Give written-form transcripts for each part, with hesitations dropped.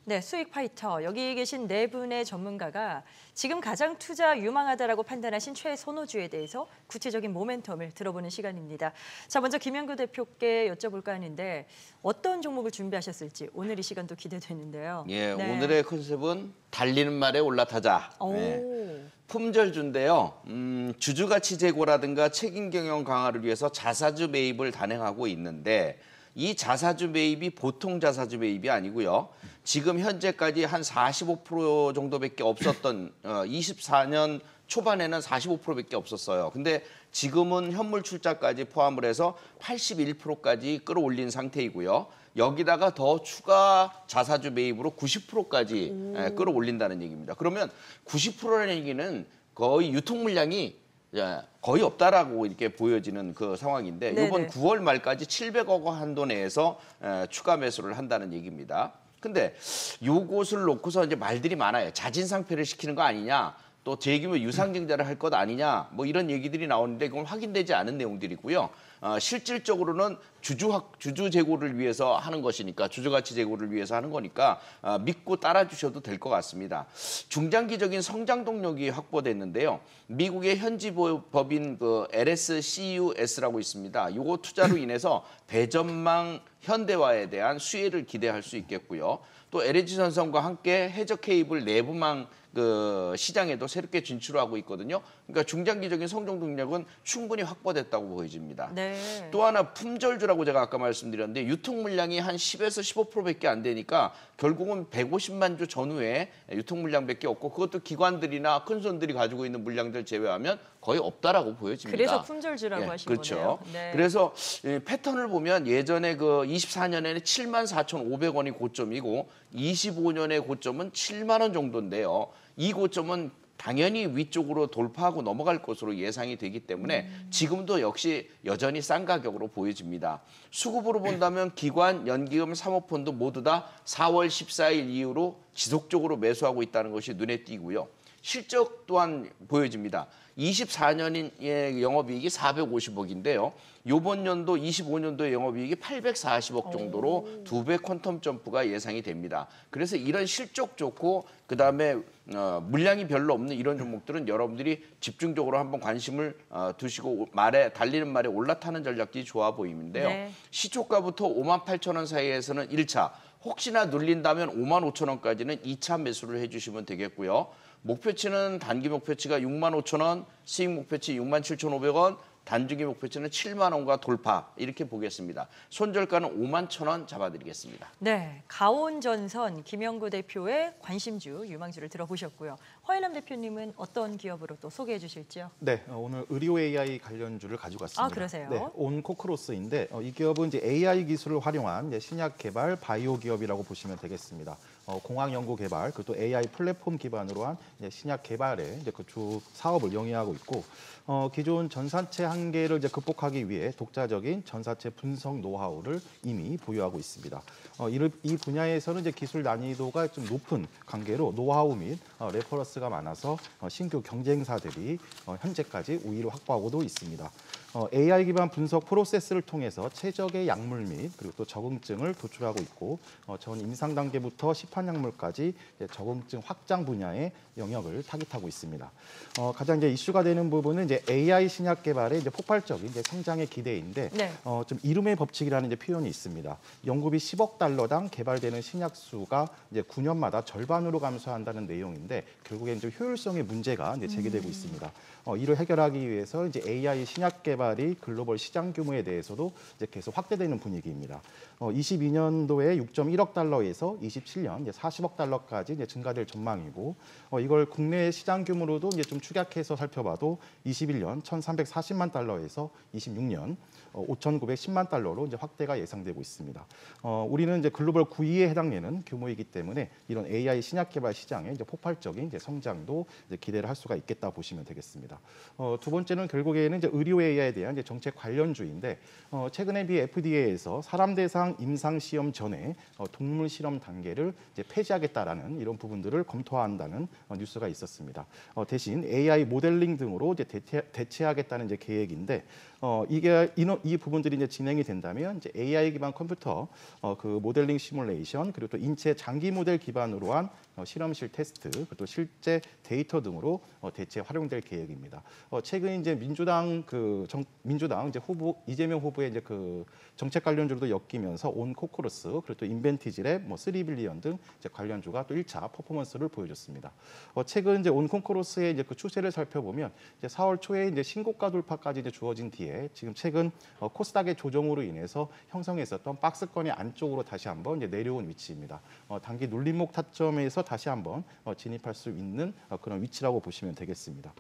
네, 수익 파이터. 여기 계신 네 분의 전문가가 지금 가장 투자 유망하다라고 판단하신 최선호주에 대해서 구체적인 모멘텀을 들어보는 시간입니다. 자, 먼저 김영구 대표께 여쭤볼까 하는데 어떤 종목을 준비하셨을지 오늘 이 시간도 기대되는데요. 예, 네. 오늘의 컨셉은 달리는 말에 올라타자. 네. 품절주인데요. 주주가치 제고라든가 책임 경영 강화를 위해서 자사주 매입을 단행하고 있는데 이 자사주 매입이 보통 자사주 매입이 아니고요. 지금 현재까지 한 45% 정도밖에 없었던 24년 초반에는 45%밖에 없었어요. 근데 지금은 현물 출자까지 포함을 해서 81%까지 끌어올린 상태이고요. 여기다가 더 추가 자사주 매입으로 90%까지 끌어올린다는 얘기입니다. 그러면 90%라는 얘기는 거의 유통 물량이 거의 없다라고 이렇게 보여지는 그 상황인데 네네. 이번 9월 말까지 700억 원 한도 내에서 추가 매수를 한다는 얘기입니다. 근데 요것을 놓고서 이제 말들이 많아요. 자진상폐를 시키는 거 아니냐, 또 재규모 유상증자를 할 것 아니냐, 뭐 이런 얘기들이 나오는데 그건 확인되지 않은 내용들이고요. 실질적으로는 주주 재고를 위해서 하는 것이니까, 주주가치 재고를 위해서 하는 거니까 믿고 따라주셔도 될 것 같습니다. 중장기적인 성장 동력이 확보됐는데요. 미국의 현지 법인 그 LSCUS라고 있습니다. 요거 투자로 인해서 배전망 현대화에 대한 수혜를 기대할 수 있겠고요. 또 LG전선과 함께 해저 케이블 내부망 그 시장에도 새롭게 진출하고 있거든요. 그러니까 중장기적인 성장 동력은 충분히 확보됐다고 보여집니다. 네. 또 하나 품절주라고 제가 아까 말씀드렸는데 유통 물량이 한 10에서 15%밖에 안 되니까 결국은 150만 주 전후에 유통 물량밖에 없고 그것도 기관들이나 큰 손들이 가지고 있는 물량들 제외하면 거의 없다라고 보여집니다. 그래서 품절주라고 하신 그렇죠. 거네요. 네. 그래서 패턴을 보면 예전에 그 24년에는 74,500원이 고점이고 25년의 고점은 7만 원 정도인데요. 이 고점은 당연히 위쪽으로 돌파하고 넘어갈 것으로 예상이 되기 때문에 지금도 역시 여전히 싼 가격으로 보여집니다. 수급으로 본다면 기관, 연기금, 사모펀드 모두 다 4월 14일 이후로 지속적으로 매수하고 있다는 것이 눈에 띄고요. 실적 또한 보여집니다. 24년의 영업이익이 450억인데요. 이번 연도 25년도의 영업이익이 840억 정도로 2배 퀀텀 점프가 예상이 됩니다. 그래서 이런 실적 좋고 그다음에 물량이 별로 없는 이런 종목들은 여러분들이 집중적으로 한번 관심을 두시고 달리는 말에 올라타는 전략이 좋아 보이는데요. 네. 시초가부터 58,000원 사이에서는 1차, 혹시나 눌린다면 55,000원까지는 2차 매수를 해주시면 되겠고요. 목표치는 단기 목표치가 65,000원, 수익 목표치 67,500원, 단중기 목표치는 7만 원과 돌파 이렇게 보겠습니다. 손절가는 51,000원 잡아드리겠습니다. 네, 가온전선 김영구 대표의 관심주, 유망주를 들어보셨고요. 허일남 대표님은 어떤 기업으로 또 소개해 주실지요? 네, 오늘 의료 AI 관련주를 가지고 왔습니다. 아, 그러세요? 네, 온코크로스인데 이 기업은 이제 AI 기술을 활용한 신약 개발 바이오 기업이라고 보시면 되겠습니다. 공학 연구 개발, 그리고 또 AI 플랫폼 기반으로 한 신약 개발의 그 주 사업을 영위하고 있고, 기존 전사체 한계를 극복하기 위해 독자적인 전사체 분석 노하우를 이미 보유하고 있습니다. 이 분야에서는 기술 난이도가 좀 높은 관계로 노하우 및 레퍼런스가 많아서 신규 경쟁사들이 현재까지 우위를 확보하고도 있습니다. AI 기반 분석 프로세스를 통해서 최적의 약물 및 그리고 또 적응증을 도출하고 있고, 전 임상 단계부터 시판 약물까지 적응증 확장 분야의 영역을 타깃하고 있습니다. 가장 이슈가 되는 부분은 AI 신약 개발의 폭발적인 성장의 기대인데, 네. 좀 이름의 법칙이라는 표현이 있습니다. 연구비 10억 달러당 개발되는 신약 수가 9년마다 절반으로 감소한다는 내용인데, 결국엔 좀 효율성의 문제가 제기되고 있습니다. 이를 해결하기 위해서 AI 신약 개발이 글로벌 시장 규모에 대해서도 계속 확대되는 분위기입니다. 22년도에 6.1억 달러에서 27년 40억 달러까지 증가될 전망이고, 이걸 국내 시장 규모로도 좀 축약해서 살펴봐도 21년 1,340만 달러에서 26년 5,910만 달러로 확대가 예상되고 있습니다. 우리는 글로벌 9위에 해당되는 규모이기 때문에 이런 AI 신약 개발 시장의 성장도 기대를 할 수가 있겠다 보시면 되겠습니다. 두 번째는 결국에는 의료 AI 투자에 대한 이제 정책 관련주인데 최근에 미 FDA에서 사람 대상 임상 시험 전에 동물 실험 단계를 이제 폐지하겠다라는 이런 부분들을 검토한다는 뉴스가 있었습니다. 대신 AI 모델링 등으로 이제 대체하겠다는 이제 계획인데 이 부분들이 이제 진행이 된다면 이제 AI 기반 컴퓨터 그 모델링 시뮬레이션 그리고 또 인체 장기 모델 기반으로 한 실험실 테스트 그리고 또 실제 데이터 등으로 대체 활용될 계획입니다. 최근 이제 민주당 이제 후보 이재명 후보의 이제 그 정책 관련주로도 엮이면서 온 코코러스 그리고 또 인벤티지랩, 3빌리언 등 이제 관련주가 또 1차 퍼포먼스를 보여줬습니다. 최근 이제 온 코코러스의 이제 그 추세를 살펴보면 이제 4월 초에 이제 신고가 돌파까지 이제 주어진 뒤에 지금 최근 코스닥의 조정으로 인해서 형성했었던 박스권의 안쪽으로 다시 한번 이제 내려온 위치입니다. 단기 눌림목 타점에서 다시 한번 진입할 수 있는 그런 위치라고 보시면 되겠습니다.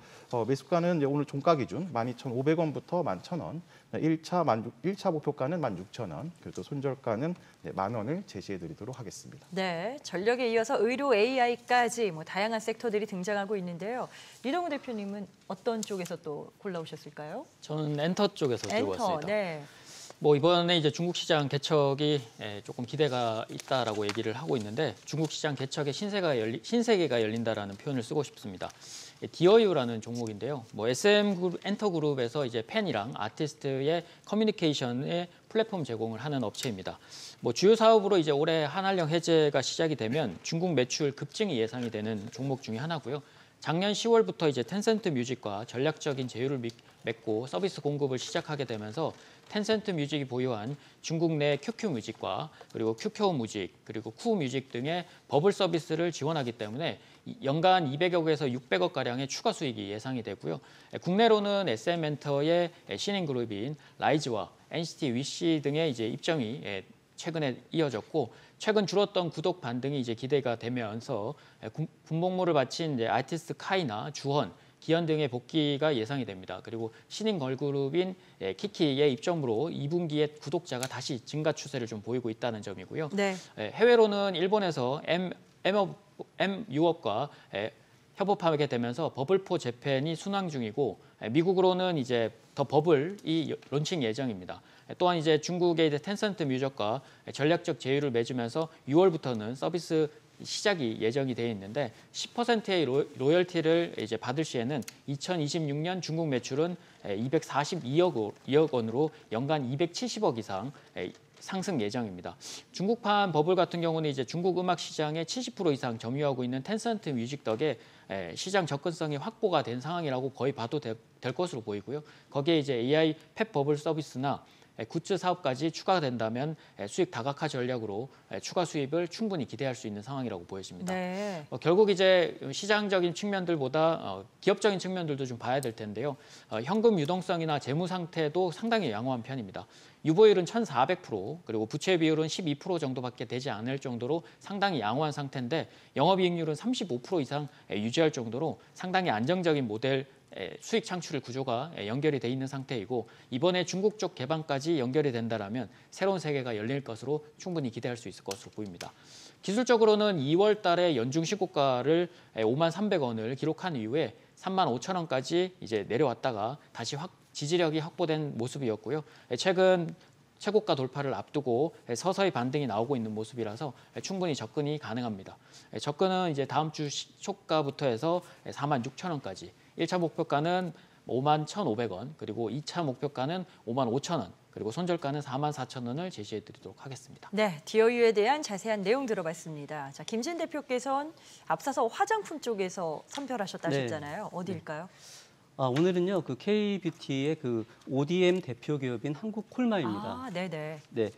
매수가는 이제 오늘 종가 기준 12,500원부터 11,000원, 1차 목표가는 16,000원, 그리고 또 손절가는 10,000원을 제시해드리도록 하겠습니다. 네, 전력에 이어서 의료 AI까지 다양한 섹터들이 등장하고 있는데요. 이동우 대표님은 어떤 쪽에서 또 골라오셨을까요? 저는 엔터 쪽에서 들고 왔습니다. 네. 이번에 이제 중국 시장 개척이 조금 기대가 있다라고 얘기를 하고 있는데 중국 시장 개척에 신세계가 열린다라는 표현을 쓰고 싶습니다. 디어유라는 종목인데요. 엔터그룹에서 이제 팬이랑 아티스트의 커뮤니케이션의 플랫폼 제공을 하는 업체입니다. 주요 사업으로 이제 올해 한한령 해제가 시작이 되면 중국 매출 급증이 예상이 되는 종목 중에 하나고요. 작년 10월부터 이제 텐센트 뮤직과 전략적인 제휴를 맺고 서비스 공급을 시작하게 되면서 텐센트 뮤직이 보유한 중국 내 QQ 뮤직과 그리고 QQ 뮤직 그리고 쿠 뮤직 등의 버블 서비스를 지원하기 때문에 연간 200억에서 600억 가량의 추가 수익이 예상이 되고요. 국내로는 SM엔터의 신인 그룹인 라이즈와 NCT 위시 등의 이제 입점이 최근에 이어졌고 최근 줄었던 구독 반등이 이제 기대가 되면서 군복무를 마친 이제 아티스트 카이나 주헌, 기현 등의 복귀가 예상이 됩니다. 그리고 신인 걸그룹인 키키의 입점으로 2분기에 구독자가 다시 증가 추세를 좀 보이고 있다는 점이고요. 네. 해외로는 일본에서 M유업과 협업하게 되면서 버블4 재팬이 순항 중이고 미국으로는 이제 더 버블이 론칭 예정입니다. 또한 이제 중국의 이제 텐센트 뮤직과 전략적 제휴를 맺으면서 6월부터는 서비스 시작이 예정이 되어 있는데 10%의 로열티를 이제 받을 시에는 2026년 중국 매출은 242억 원으로 연간 270억 이상 상승 예정입니다. 중국판 버블 같은 경우는 이제 중국 음악 시장의 70% 이상 점유하고 있는 텐센트 뮤직 덕에 시장 접근성이 확보가 된 상황이라고 거의 봐도 될 것으로 보이고요. 거기에 이제 AI 펫 버블 서비스나 굿즈 사업까지 추가된다면 수익 다각화 전략으로 추가 수입을 충분히 기대할 수 있는 상황이라고 보여집니다. 네. 결국 이제 시장적인 측면들보다 기업적인 측면들도 좀 봐야 될 텐데요. 현금 유동성이나 재무 상태도 상당히 양호한 편입니다. 유보율은 1,400% 그리고 부채 비율은 12% 정도밖에 되지 않을 정도로 상당히 양호한 상태인데 영업이익률은 35% 이상 유지할 정도로 상당히 안정적인 모델 수익 창출 구조가 연결이 돼 있는 상태이고 이번에 중국 쪽 개방까지 연결이 된다면 새로운 세계가 열릴 것으로 충분히 기대할 수 있을 것으로 보입니다. 기술적으로는 2월 달에 연중 시고가를 53,300원을 기록한 이후에 35,000원까지 이제 내려왔다가 다시 지지력이 확보된 모습이었고요. 최근 최고가 돌파를 앞두고 서서히 반등이 나오고 있는 모습이라서 충분히 접근이 가능합니다. 접근은 이제 다음 주 초가부터 해서 46,000원까지 1차 목표가는 51,500원, 그리고 2차 목표가는 55,000원, 그리고 손절가는 44,000원을 제시해드리도록 하겠습니다. 네, 디어유에 대한 자세한 내용 들어봤습니다. 자, 김진 대표께서는 앞서서 화장품 쪽에서 선별하셨다 하셨잖아요. 네. 어디일까요? 오늘은요, 그 K뷰티의 그 ODM 대표 기업인 한국콜마입니다. 네네. 네.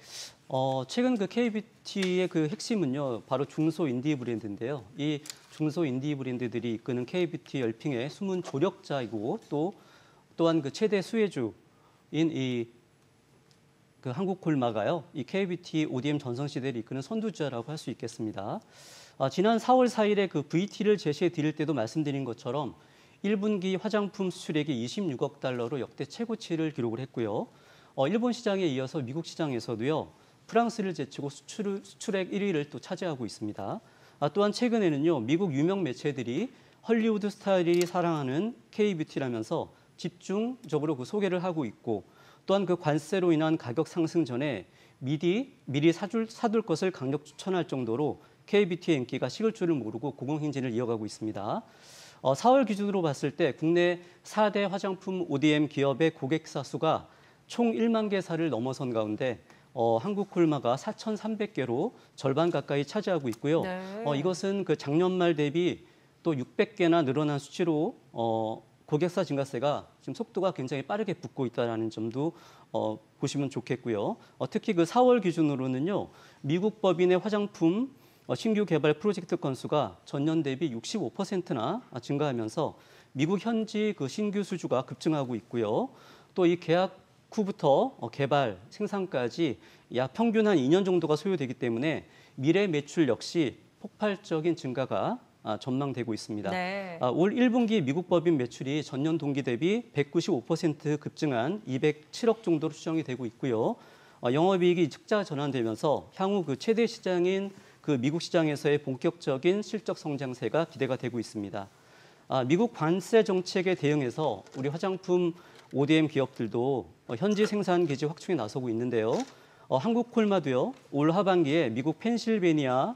최근 그 K뷰티의 그 핵심은요, 바로 중소 인디 브랜드인데요. 이 중소 인디 브랜드들이 이끄는 K뷰티 열풍의 숨은 조력자이고 또한 그 최대 수혜주인 이 그 한국콜마가요, 이 K뷰티 ODM 전성시대를 이끄는 선두주자라고 할 수 있겠습니다. 지난 4월 4일에 그 VT를 제시해 드릴 때도 말씀드린 것처럼 1분기 화장품 수출액이 26억 달러로 역대 최고치를 기록을 했고요. 일본 시장에 이어서 미국 시장에서도요, 프랑스를 제치고 수출액 1위를 또 차지하고 있습니다. 또한 최근에는요, 미국 유명 매체들이 헐리우드 스타일이 사랑하는 K뷰티라면서 집중적으로 그 소개를 하고 있고 또한 그 관세로 인한 가격 상승 전에 미리 사둘 것을 강력 추천할 정도로 KBT의 인기가 식을 줄을 모르고 고공행진을 이어가고 있습니다. 4월 기준으로 봤을 때 국내 4대 화장품 ODM 기업의 고객사 수가 총 1만 개사를 넘어선 가운데 한국콜마가 4,300개로 절반 가까이 차지하고 있고요. 네. 이것은 그 작년 말 대비 또 600개나 늘어난 수치로 고객사 증가세가 지금 속도가 굉장히 빠르게 붙고 있다는 점도 보시면 좋겠고요. 특히 그 4월 기준으로는요, 미국 법인의 화장품 신규 개발 프로젝트 건수가 전년 대비 65%나 증가하면서 미국 현지 그 신규 수주가 급증하고 있고요. 또 이 계약 후부터 개발, 생산까지 약 평균 한 2년 정도가 소요되기 때문에 미래 매출 역시 폭발적인 증가가 전망되고 있습니다. 네. 올 1분기 미국 법인 매출이 전년 동기 대비 195% 급증한 207억 정도로 추정이 되고 있고요. 영업이익이 적자 전환되면서 향후 그 최대 시장인 그 미국 시장에서의 본격적인 실적 성장세가 기대가 되고 있습니다. 미국 관세 정책에 대응해서 우리 화장품 ODM 기업들도 현지 생산 기지 확충에 나서고 있는데요. 한국콜마도요, 올 하반기에 미국 펜실베니아주의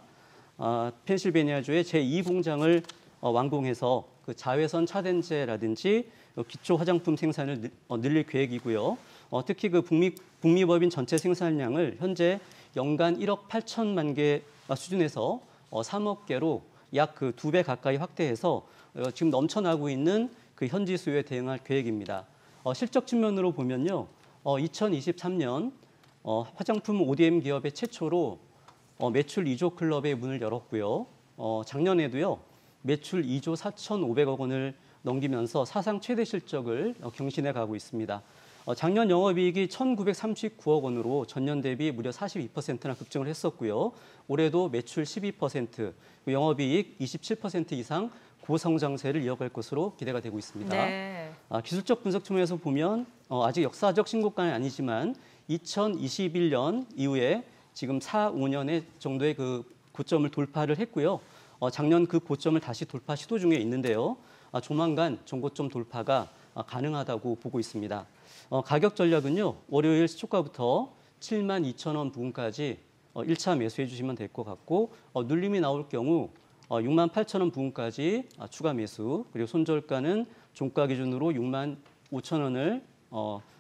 제2공장을 완공해서 그 자외선 차단제라든지 기초 화장품 생산을 늘릴 계획이고요. 특히 그 북미 법인 전체 생산량을 현재 연간 1억 8천만 개 수준에서 3억 개로 약 그 2배 가까이 확대해서 지금 넘쳐나고 있는 그 현지 수요에 대응할 계획입니다. 실적 측면으로 보면요, 2023년 화장품 ODM 기업의 최초로 매출 2조 클럽의 문을 열었고요. 작년에도요, 매출 2조 4,500억 원을 넘기면서 사상 최대 실적을 경신해 가고 있습니다. 작년 영업이익이 1,939억 원으로 전년 대비 무려 42%나 급증을 했었고요. 올해도 매출 12%, 영업이익 27% 이상 고성장세를 이어갈 것으로 기대가 되고 있습니다. 네. 기술적 분석 측면에서 보면 아직 역사적 신고가는 아니지만 2021년 이후에 지금 4, 5년의 정도의 그 고점을 돌파를 했고요. 작년 그 고점을 다시 돌파 시도 중에 있는데요. 조만간 전고점 돌파가 가능하다고 보고 있습니다. 가격 전략은요, 월요일 시초가부터 72,000원 부근까지 1차 매수해 주시면 될 것 같고, 눌림이 나올 경우 68,000원 부근까지 추가 매수, 그리고 손절가는 종가 기준으로 65,000원을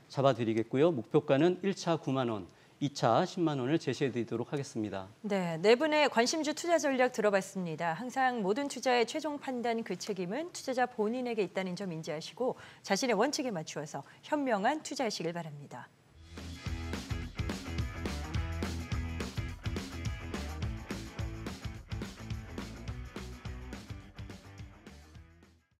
잡아드리겠고요. 목표가는 1차 9만 원, 2차 10만 원을 제시해 드리도록 하겠습니다. 네, 네 분의 관심주 투자 전략 들어봤습니다. 항상 모든 투자의 최종 판단 그 책임은 투자자 본인에게 있다는 점 인지하시고 자신의 원칙에 맞추어서 현명한 투자하시길 바랍니다.